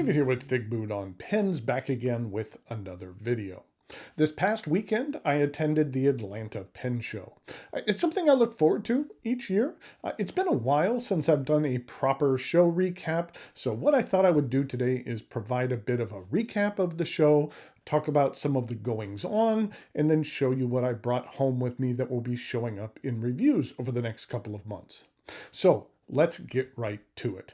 David here with Figboot on Pens, back again with another video. This past weekend, I attended the Atlanta Pen Show. It's something I look forward to each year. It's been a while since I've done a proper show recap, so what I thought I would do today is provide a bit of a recap of the show, talk about some of the goings-on, and then show you what I brought home with me that will be showing up in reviews over the next couple of months. So, let's get right to it.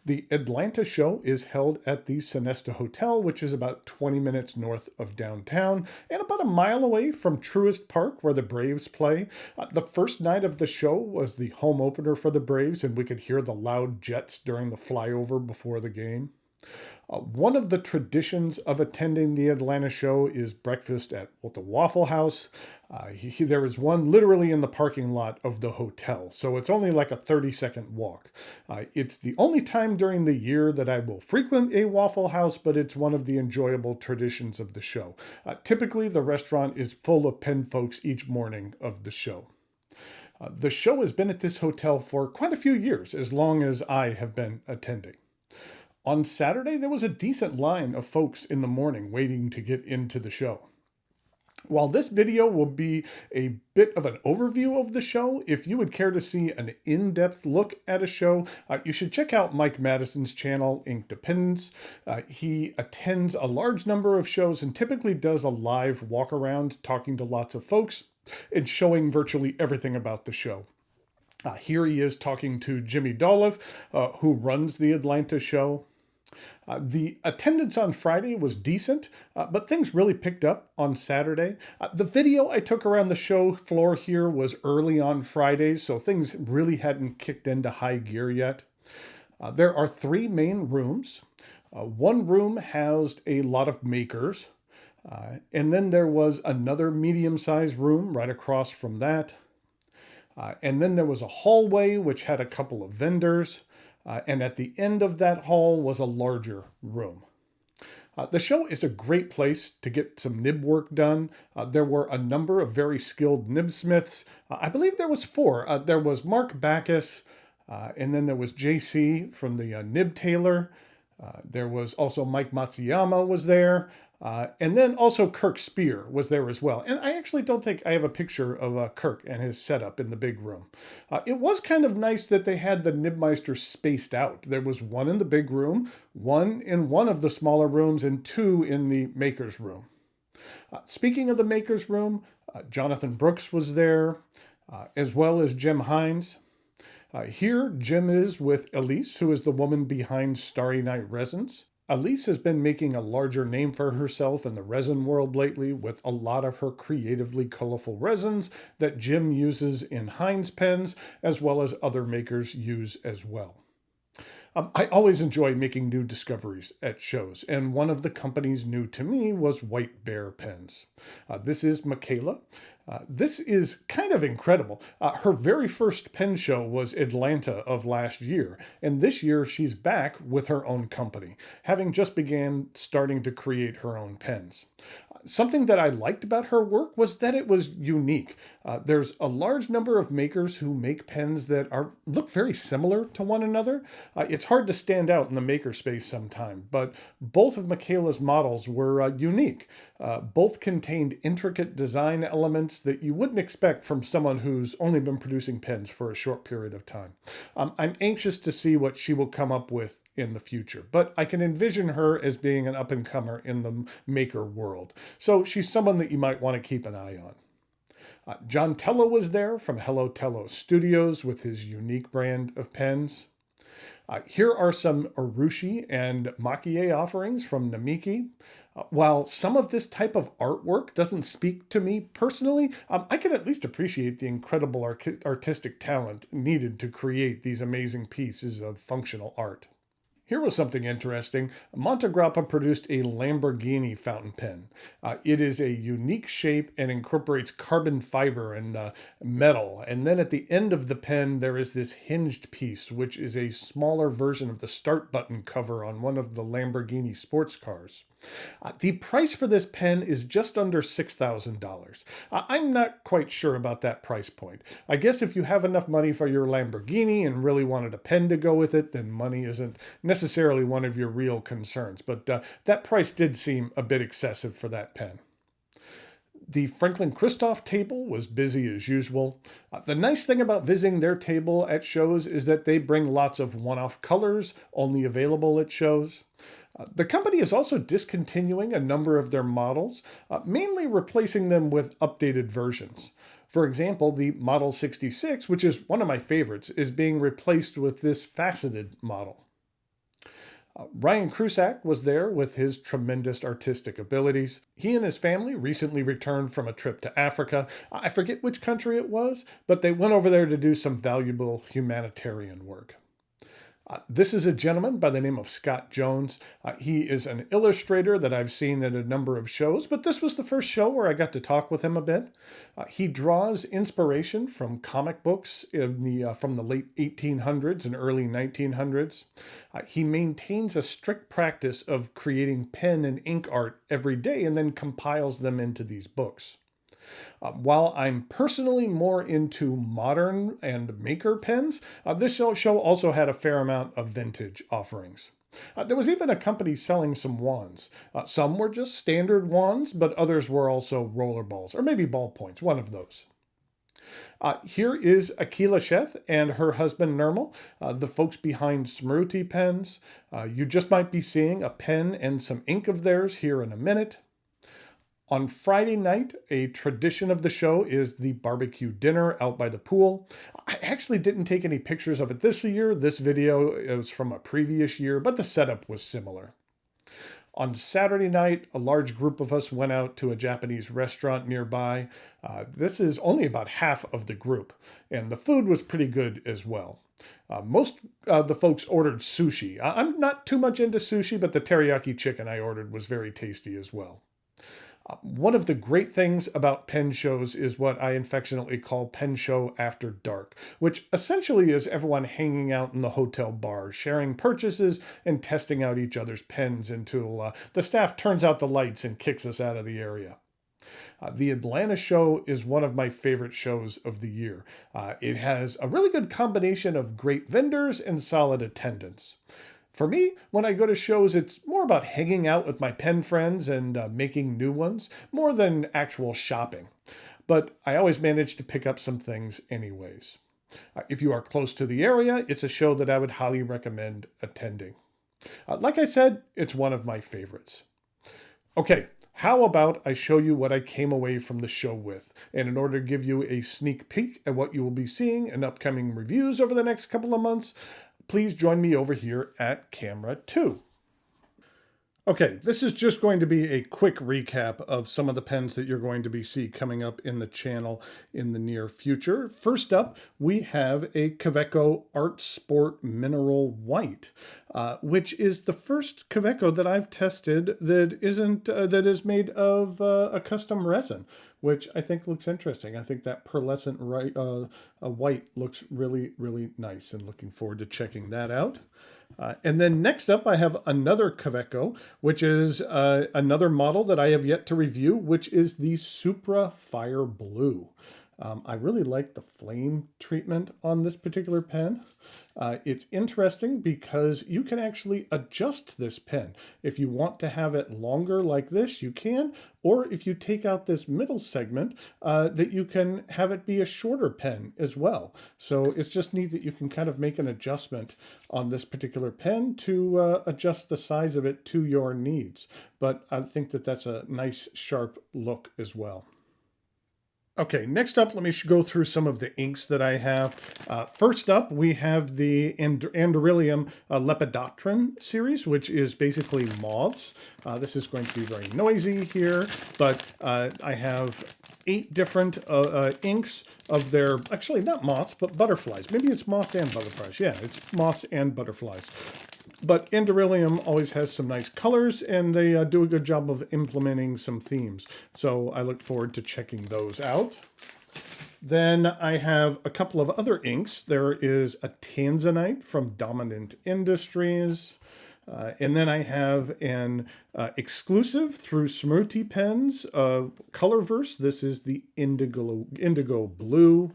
The Atlanta show is held at the Sonesta Hotel, which is about 20 minutes north of downtown and about a mile away from Truist Park, where the Braves play. The first night of the show was the home opener for the Braves, and we could hear the loud jets during the flyover before the game. One of the traditions of attending the Atlanta show is breakfast at the Waffle House. There is one literally in the parking lot of the hotel, so it's only like a 30-second walk. It's the only time during the year that I will frequent a Waffle House, but it's one of the enjoyable traditions of the show. Typically, the restaurant is full of pen folks each morning of the show. The show has been at this hotel for quite a few years, as long as I have been attending. On Saturday, there was a decent line of folks in the morning waiting to get into the show. While this video will be a bit of an overview of the show, if you would care to see an in-depth look at a show, you should check out Mike Madison's channel, Ink Depends. He attends a large number of shows and typically does a live walk-around talking to lots of folks and showing virtually everything about the show. Here he is talking to Jimmy Dolliff, who runs the Atlanta show. The attendance on Friday was decent, but things really picked up on Saturday. The video I took around the show floor here was early on Friday, so things really hadn't kicked into high gear yet. There are three main rooms. One room housed a lot of makers, and then there was another medium-sized room right across from that. And then there was a hallway which had a couple of vendors. And at the end of that hall was a larger room. The show is a great place to get some nib work done. There were a number of very skilled nibsmiths. I believe there was four. There was Mark Backus, and then there was JC from the Nib Tailor. There was also Mike Matsuyama was there. And then also Kirk Spear was there as well. And I actually don't think I have a picture of Kirk and his setup in the big room. It was kind of nice that they had the Nibmeister spaced out. There was one in the big room, one in one of the smaller rooms, and two in the maker's room. Speaking of the maker's room, Jonathan Brooks was there, as well as Jim Hines. Here, Jim is with Elise, who is the woman behind Starry Night Resins. Elise has been making a larger name for herself in the resin world lately with a lot of her creatively colorful resins that Jim uses in Hines pens, as well as other makers use as well. I always enjoy making new discoveries at shows, and one of the companies new to me was White Bear Pens. This is Michaela. This is kind of incredible. Her very first pen show was Atlanta of last year, and this year she's back with her own company, having just began starting to create her own pens. Something that I liked about her work was that it was unique. There's a large number of makers who make pens that look very similar to one another. It's hard to stand out in the maker space sometime, but both of Michaela's models were unique. Both contained intricate design elements that you wouldn't expect from someone who's only been producing pens for a short period of time. I'm anxious to see what she will come up with in the future, but I can envision her as being an up-and-comer in the maker world. So she's someone that you might want to keep an eye on. John Tello was there from Hello Tello Studios with his unique brand of pens. Here are some Urushi and Makie offerings from Namiki. While some of this type of artwork doesn't speak to me personally, I can at least appreciate the incredible artistic talent needed to create these amazing pieces of functional art. Here was something interesting. Montegrappa produced a Lamborghini fountain pen. It is a unique shape and incorporates carbon fiber and metal. And then at the end of the pen, there is this hinged piece, which is a smaller version of the start button cover on one of the Lamborghini sports cars. The price for this pen is just under $6,000. I'm not quite sure about that price point. I guess if you have enough money for your Lamborghini and really wanted a pen to go with it, then money isn't necessarily one of your real concerns. But that price did seem a bit excessive for that pen. The Franklin-Christoph table was busy as usual. The nice thing about visiting their table at shows is that they bring lots of one-off colors only available at shows. The company is also discontinuing a number of their models, mainly replacing them with updated versions. For example, the Model 66, which is one of my favorites, is being replaced with this faceted model. Ryan Krusak was there with his tremendous artistic abilities. He and his family recently returned from a trip to Africa. I forget which country it was, but they went over there to do some valuable humanitarian work. This is a gentleman by the name of Scott Jones. He is an illustrator that I've seen at a number of shows, but this was the first show where I got to talk with him a bit. He draws inspiration from comic books from the late 1800s and early 1900s. He maintains a strict practice of creating pen and ink art every day and then compiles them into these books. While I'm personally more into modern and maker pens, this show also had a fair amount of vintage offerings. There was even a company selling some wands. Some were just standard wands, but others were also rollerballs, or maybe ballpoints, one of those. Here is Akila Sheth and her husband Nirmal, the folks behind Smruti Pens. You just might be seeing a pen and some ink of theirs here in a minute. On Friday night, a tradition of the show is the barbecue dinner out by the pool. I actually didn't take any pictures of it this year. This video is from a previous year, but the setup was similar. On Saturday night, a large group of us went out to a Japanese restaurant nearby. This is only about half of the group, and the food was pretty good as well. Most of the folks ordered sushi. I'm not too much into sushi, but the teriyaki chicken I ordered was very tasty as well. One of the great things about pen shows is what I affectionately call pen show after dark, which essentially is everyone hanging out in the hotel bar, sharing purchases and testing out each other's pens until the staff turns out the lights and kicks us out of the area. The Atlanta show is one of my favorite shows of the year. It has a really good combination of great vendors and solid attendance. For me, when I go to shows, it's more about hanging out with my pen friends and making new ones, more than actual shopping. But I always manage to pick up some things anyways. If you are close to the area, it's a show that I would highly recommend attending. Like I said, it's one of my favorites. Okay, how about I show you what I came away from the show with? And in order to give you a sneak peek at what you will be seeing in upcoming reviews over the next couple of months, please join me over here at camera 2. Okay, this is just going to be a quick recap of some of the pens that you're going to be seeing coming up in the channel in the near future. First up, we have a Kaweco Art Sport Mineral White, which is the first Kaweco that I've tested that is made of a custom resin, which I think looks interesting. I think that pearlescent white looks really, really nice, and looking forward to checking that out. And then next up, I have another Kaweco, which is another model that I have yet to review, which is the Supra Fire Blue. I really like the flame treatment on this particular pen. It's interesting because you can actually adjust this pen. If you want to have it longer like this, you can. Or if you take out this middle segment, that you can have it be a shorter pen as well. So it's just neat that you can kind of make an adjustment on this particular pen to adjust the size of it to your needs. But I think that that's a nice, sharp look as well. Okay, next up, let me go through some of the inks that I have. First up, we have the Andoryllium Lepidopteran series, which is basically moths. This is going to be very noisy here, but I have 8 different inks of their, actually not moths, but butterflies. Maybe it's moths and butterflies. Yeah, it's moths and butterflies. But Andoryllium always has some nice colors, and they do a good job of implementing some themes. So I look forward to checking those out. Then I have a couple of other inks. There is a Tanzanite from Dominant Industries. And then I have an exclusive through Smriti Pens Colorverse. This is the indigo blue.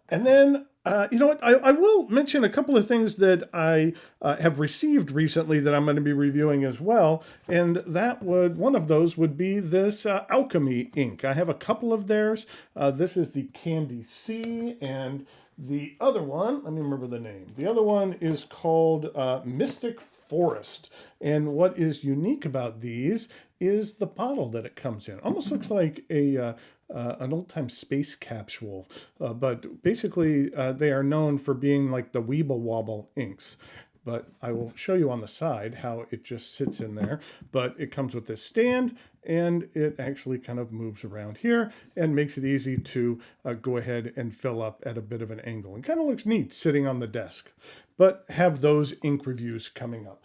And then, you know what, I will mention a couple of things that I have received recently that I'm going to be reviewing as well. And one of those would be this Alchemy ink. I have a couple of theirs. This is the Candy C, and the other one, let me remember the name. The other one is called Mystic Forest. And what is unique about these is the bottle that it comes in. Almost looks like an old-time space capsule, but basically they are known for being like the Weeble Wobble inks. But I will show you on the side how it just sits in there. But it comes with this stand, and it actually kind of moves around here and makes it easy to go ahead and fill up at a bit of an angle. And kind of looks neat sitting on the desk. But have those ink reviews coming up.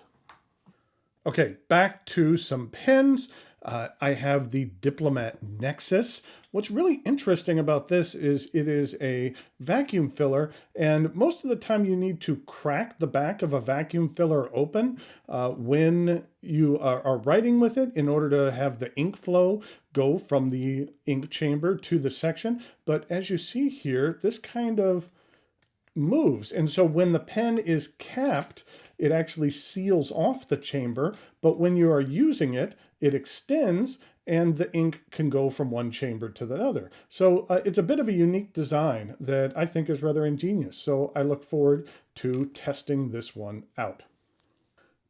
Okay, back to some pens. I have the Diplomat Nexus. What's really interesting about this is it is a vacuum filler, and most of the time you need to crack the back of a vacuum filler open when you are writing with it in order to have the ink flow go from the ink chamber to the section. But as you see here, this kind of moves. And so when the pen is capped, it actually seals off the chamber. But when you are using it, it extends and the ink can go from one chamber to the other. So it's a bit of a unique design that I think is rather ingenious. So I look forward to testing this one out.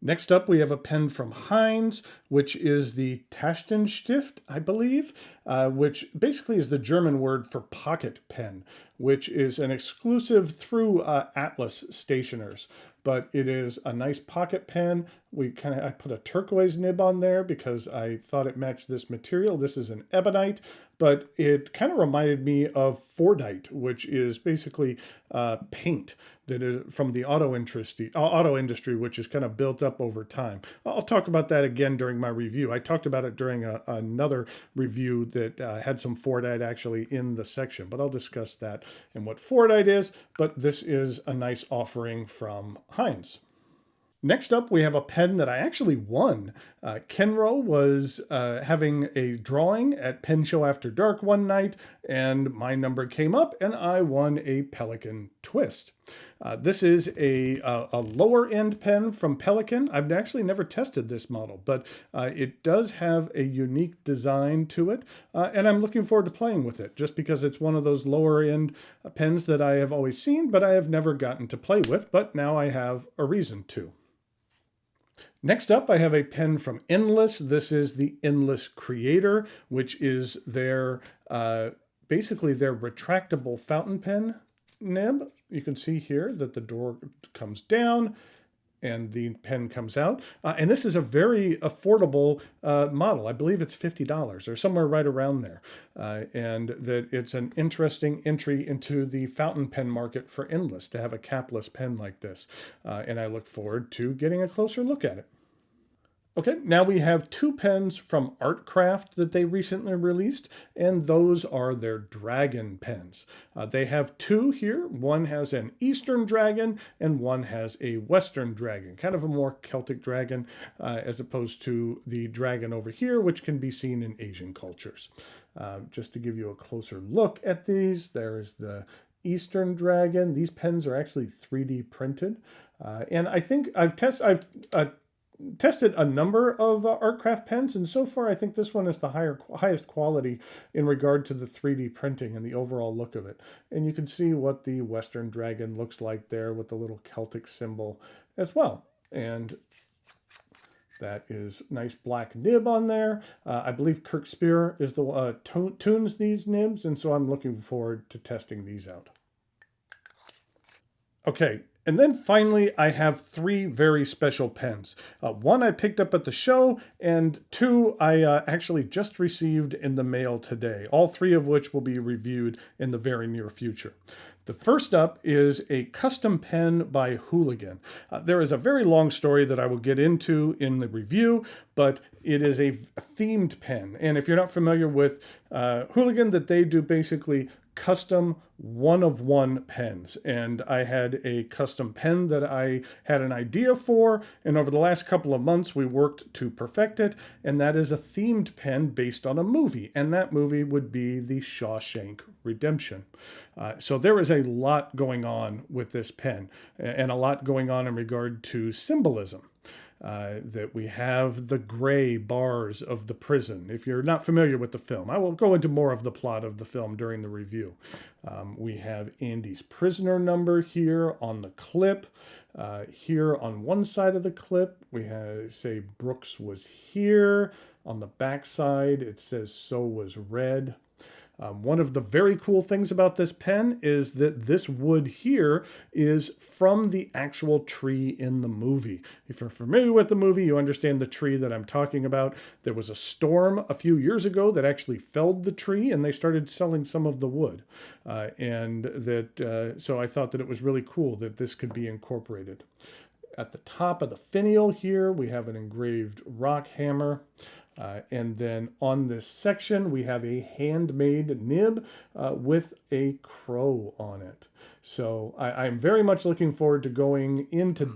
Next up, we have a pen from Heinz, which is the Taschenstift, I believe, which basically is the German word for pocket pen, which is an exclusive through Atlas stationers. But it is a nice pocket pen. I put a turquoise nib on there because I thought it matched this material. This is an ebonite, but it kind of reminded me of Fordite, which is basically paint that is from the auto industry, which is kind of built up over time. I'll talk about that again during my review. I talked about it during another review that had some Fordite actually in the section, but I'll discuss that and what Fordite is. But this is a nice offering from Heinz. Next up, we have a pen that I actually won. Kenro was having a drawing at Pen Show After Dark one night, and my number came up, and I won a Pelikan Twist. This is a lower-end pen from Pelikan. I've actually never tested this model, but it does have a unique design to it, and I'm looking forward to playing with it, just because it's one of those lower-end pens that I have always seen, but I have never gotten to play with, but now I have a reason to. Next up, I have a pen from Endless. This is the Endless Creator, which is their basically their retractable fountain pen nib. You can see here that the door comes down and the pen comes out. And this is a very affordable model. I believe it's $50 or somewhere right around there. And that it's an interesting entry into the fountain pen market for Endless to have a capless pen like this. And I look forward to getting a closer look at it. Okay, now we have two pens from Artcraft that they recently released, and those are their dragon pens. They have two here. One has an Eastern dragon, and one has a Western dragon, kind of a more Celtic dragon, as opposed to the dragon over here, which can be seen in Asian cultures. Just to give you a closer look at these, there's the Eastern dragon. These pens are actually 3D printed, and I think I've tested a number of Artcraft pens, and so far I think this one is the highest quality in regard to the 3D printing and the overall look of it. And you can see what the Western dragon looks like there with the little Celtic symbol as well. And that is nice black nib on there. I believe Kirk Spear is the tunes these nibs, and so I'm looking forward to testing these out. Okay. And then finally, I have three very special pens. One I picked up at the show, and two I actually just received in the mail today, all three of which will be reviewed in the very near future. The first up is a custom pen by Hooligan. There is a very long story that I will get into in the review, but it is a themed pen. And if you're not familiar with Hooligan, that they do basically custom one-of-one pens. And I had a custom pen that I had an idea for, and over the last couple of months we worked to perfect it, and that is a themed pen based on a movie, and that movie would be The Shawshank Redemption. So there is a lot going on with this pen, and a lot going on in regard to symbolism. That we have the gray bars of the prison. If you're not familiar with the film, I will go into more of the plot of the film during the review. We have Andy's prisoner number here on the clip. Here on one side of the clip, we have, say, Brooks was here. On the back side, it says, so was Red. One of the very cool things about this pen is that this wood here is from the actual tree in the movie. If you're familiar with the movie, you understand the tree that I'm talking about. There was a storm a few years ago that actually felled the tree, and they started selling some of the wood. So I thought that it was really cool that this could be incorporated. At the top of the finial here, we have an engraved rock hammer. And then on this section, we have a handmade nib with a crow on it. So I'm very much looking forward to going into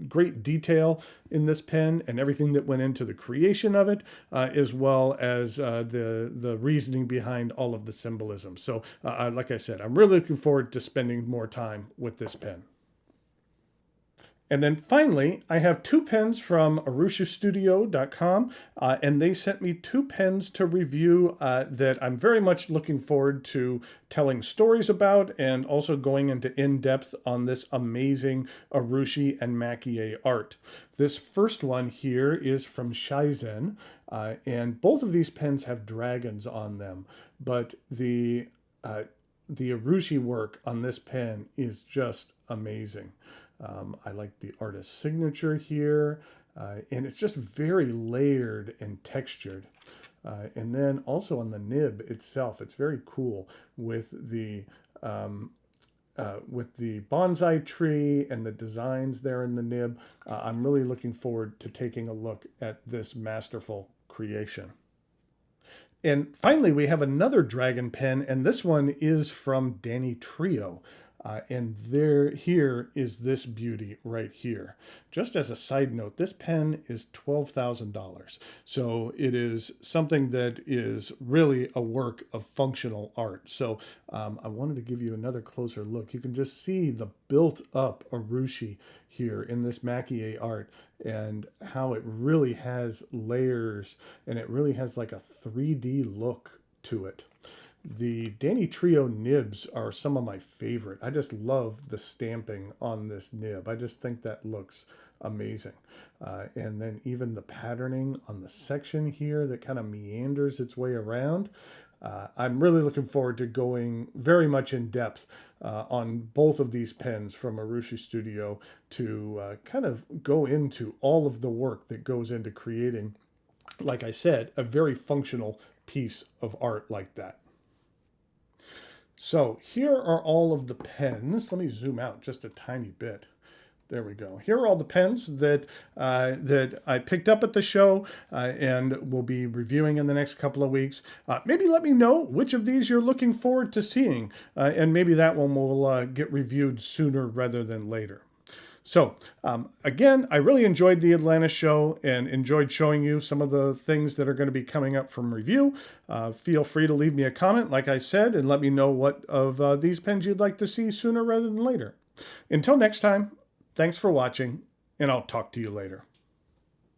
great detail in this pen and everything that went into the creation of it, as well as the reasoning behind all of the symbolism. So like I said, I'm really looking forward to spending more time with this pen. And then finally, I have two pens from arushastudio.com, and they sent me two pens to review that I'm very much looking forward to telling stories about, and also going into in-depth on this amazing Urushi and Makie art. This first one here is from Shizen, and both of these pens have dragons on them, but the Urushi work on this pen is just amazing. I like the artist's signature here, and it's just very layered and textured. And then also on the nib itself, it's very cool with the bonsai tree and the designs there in the nib. I'm really looking forward to taking a look at this masterful creation. And finally, we have another dragon pen, and this one is from Danny Trio. And here is this beauty right here. Just as a side note, this pen is $12,000. So it is something that is really a work of functional art. So I wanted to give you another closer look. You can just see the built up Urushi here in this Makie art, and how it really has layers, and it really has like a 3D look to it. The Danny Trio nibs are some of my favorite. I just love the stamping on this nib. I just think that looks amazing. And then even the patterning on the section here that kind of meanders its way around. I'm really looking forward to going very much in depth on both of these pens from Urushi Studio to kind of go into all of the work that goes into creating, like I said, a very functional piece of art like that. So here are all of the pens. Let me zoom out just a tiny bit. There we go. Here are all the pens that I picked up at the show and will be reviewing in the next couple of weeks. Maybe let me know which of these you're looking forward to seeing, and maybe that one will get reviewed sooner rather than later. So again, I really enjoyed the Atlanta show and enjoyed showing you some of the things that are going to be coming up from review. Feel free to leave me a comment, like I said, and let me know what of these pens you'd like to see sooner rather than later. Until next time, thanks for watching, and I'll talk to you later.